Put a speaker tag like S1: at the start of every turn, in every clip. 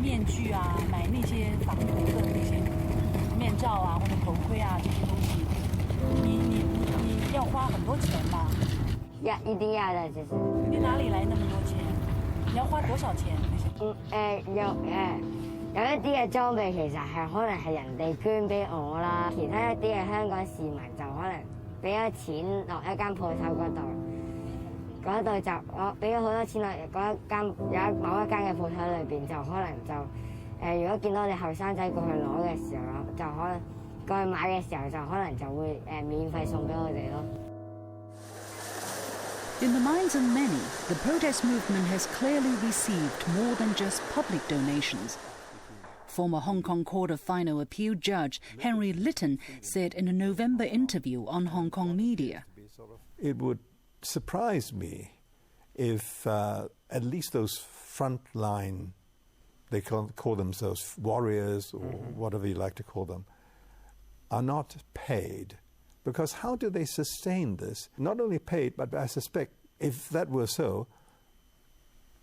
S1: 面具啊，买那些防毒的那些面罩啊，或者头盔啊这些东西，你要花很多钱吧？
S2: 一定要的，其实。
S1: 你哪里来那么多钱？你要花多少錢？
S2: 有一啲嘅裝備其實係可能係人哋捐俾我啦，其他一啲嘅香港市民就可能俾咗錢落一間鋪頭嗰度就我俾咗好多錢落嗰一間某一間嘅鋪頭裏邊，就可能就如果見到你後生仔過去攞嘅時候，就可能過去買嘅時候就可能就會免費送俾我哋咯。
S3: In the minds of many, the protest movement has clearly received more than just public donations. Former Hong Kong Court of Final Appeal Judge Henry Litton said in a November interview on Hong Kong media.
S4: It would surprise me if at least those frontline, they call themselves warriors or whatever you like to call them, are not paid. Because how do they sustain this? Not only paid, but I suspect if that were so,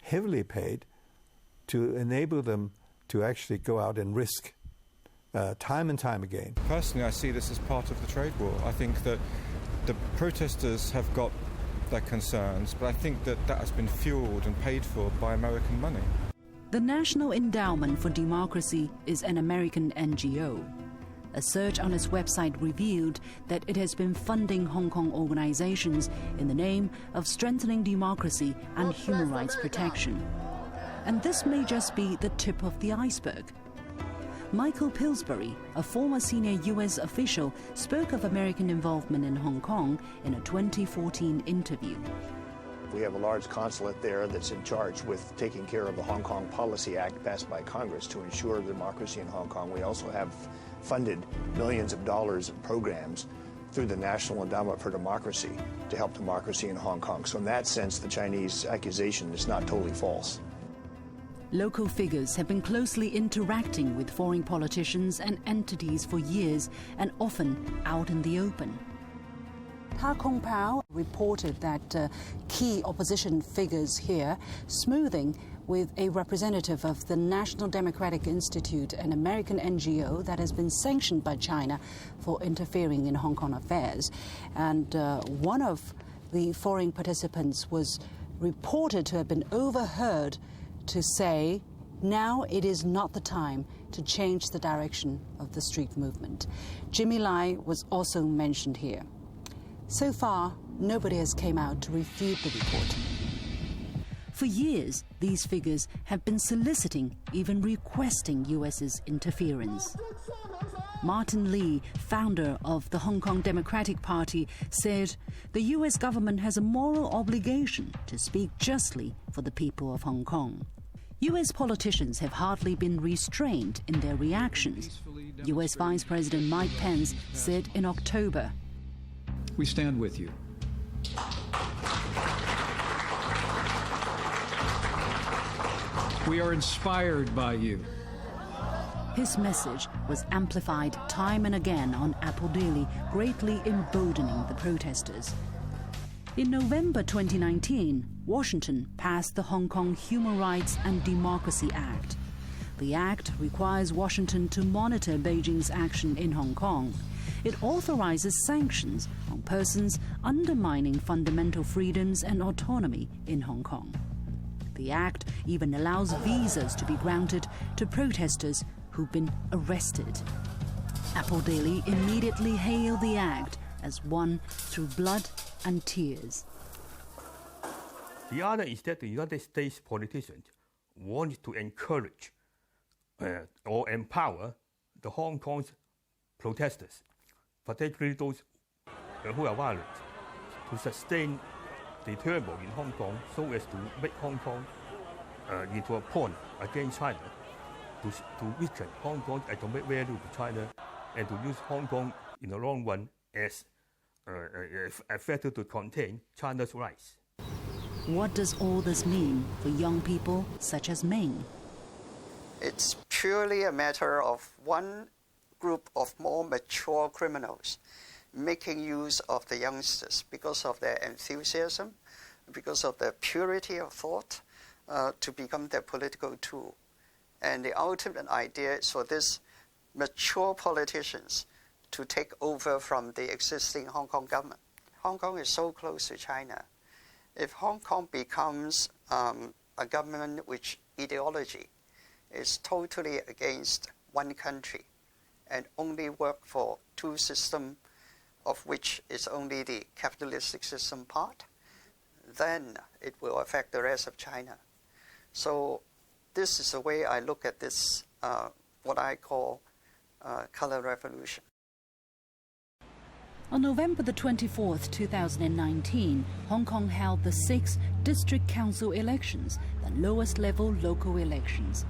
S4: heavily paid to enable them to actually go out and risk time and time again.
S5: Personally, I see this as part of the trade war. I think that the protesters have got their concerns, but I think that that has been fueled and paid for by American money.
S3: The National Endowment for Democracy is an American NGO. A search on its website revealed that it has been funding Hong Kong organizations in the name of strengthening democracy and human rights protection. And this may just be the tip of the iceberg. Michael Pillsbury, a former senior U.S. official, spoke of American involvement in Hong Kong in a 2014 interview.
S6: We have a large consulate there that's in charge with taking care of the Hong Kong Policy Act passed by Congress to ensure democracy in Hong Kong. We also have funded millions of dollars of programs through the National Endowment for Democracy to help democracy in Hong Kong. So in that sense, the Chinese accusation is not totally false.
S3: Local figures have been closely interacting with foreign politicians and entities for years and often out in the open. Ta Kung Pao reported that key opposition figures here smoothing with a representative of the National Democratic Institute, an American NGO that has been sanctioned by China for interfering in Hong Kong affairs. And one of the foreign participants was reported to have been overheard to say, now it is not the time to change the direction of the street movement. Jimmy Lai was also mentioned here. So far, nobody has come out to refute the report. For years, these figures have been soliciting, even requesting US's interference. Martin Lee, founder of the Hong Kong Democratic Party, said the US government has a moral obligation to speak justly for the people of Hong Kong. US politicians have hardly been restrained in their reactions. US Vice President Mike Pence said in October,
S7: "We stand with you. We are inspired by you."
S3: His message was amplified time and again on Apple Daily, greatly emboldening the protesters. In November 2019, Washington passed the Hong Kong Human Rights and Democracy Act. The act requires Washington to monitor Beijing's action in Hong Kong. It authorizes sanctions on persons undermining fundamental freedoms and autonomy in Hong Kong. The act even allows visas to be granted to protesters who've been arrested. Apple Daily immediately hailed the act as won through blood and tears.
S8: The other is that the United States politicians want to encourage or empower the Hong Kong's protesters, particularly those who are violent, to sustain the turmoil in Hong Kong so as to make Hong Kong into a pawn against China, to weaken Hong Kong's economic value to China, and to use Hong Kong in the long run as a factor to contain China's rise.
S3: What does all this mean for young people such as Ming?
S9: It's purely a matter of one group of more mature criminals making use of the youngsters because of their enthusiasm, because of their purity of thought, to become their political tool. And the ultimate idea is for these mature politicians to take over from the existing Hong Kong government. Hong Kong is so close to China. If Hong Kong becomes a government which ideology is totally against one country and only work for two systems, of which is only the capitalistic system part, then it will affect the rest of China. So this is the way I look at this, what I call color revolution.
S3: On November the 24th, 2019, Hong Kong held the 6th District Council elections, the lowest level local elections.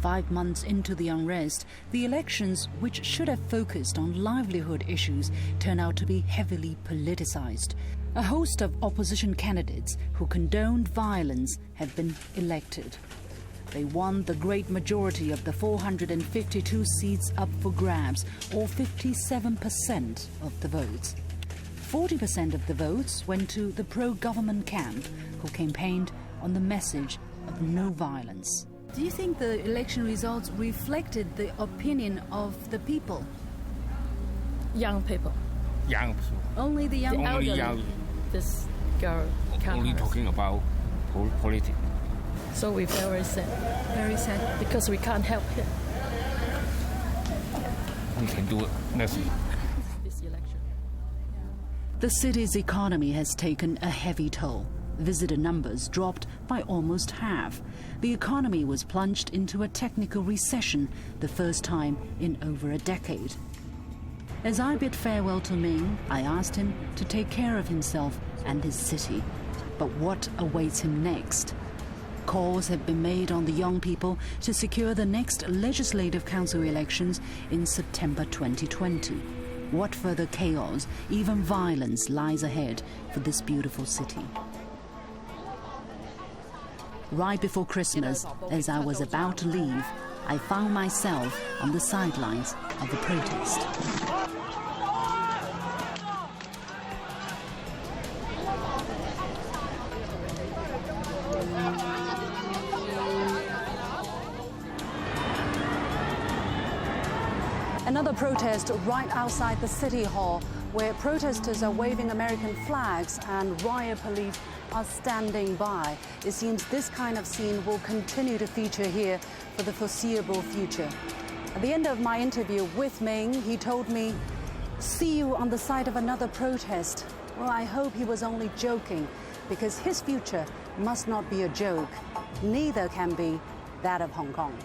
S3: 5 months into the unrest, the elections, which should have focused on livelihood issues, turned out to be heavily politicized. A host of opposition candidates who condoned violence have been elected. They won the great majority of the 452 seats up for grabs, or 57% of the votes. 40% of the votes went to the pro-government camp, who campaigned on the message of no violence. Do you think the election results reflected the opinion of the people?
S10: Young people.
S11: Young people.
S3: Only the young?
S10: The
S11: only
S10: elderly.
S11: young.
S10: This girl can't
S11: only talking about politics.
S10: So we feel very sad.
S3: Very sad.
S10: Because we can't help him.
S11: We can do nothing.
S10: This election.
S3: The city's economy has taken a heavy toll. Visitor numbers dropped by almost half. The economy was plunged into a technical recession, the first time in over a decade. As I bid farewell to Ming, I asked him to take care of himself and his city. But what awaits him next? Calls have been made on the young people to secure the next Legislative Council elections in September 2020. What further chaos, even violence, lies ahead for this beautiful city? Right before Christmas, as I was about to leave, I found myself on the sidelines of a protest.
S1: Another protest right outside the City Hall, where protesters are waving American flags and riot police are standing by. It seems this kind of scene will continue to feature here for the foreseeable future. At the end of my interview with Ming, he told me, "See you on the site of another protest." Well, I hope he was only joking, because his future must not be a joke. Neither can be that of Hong Kong.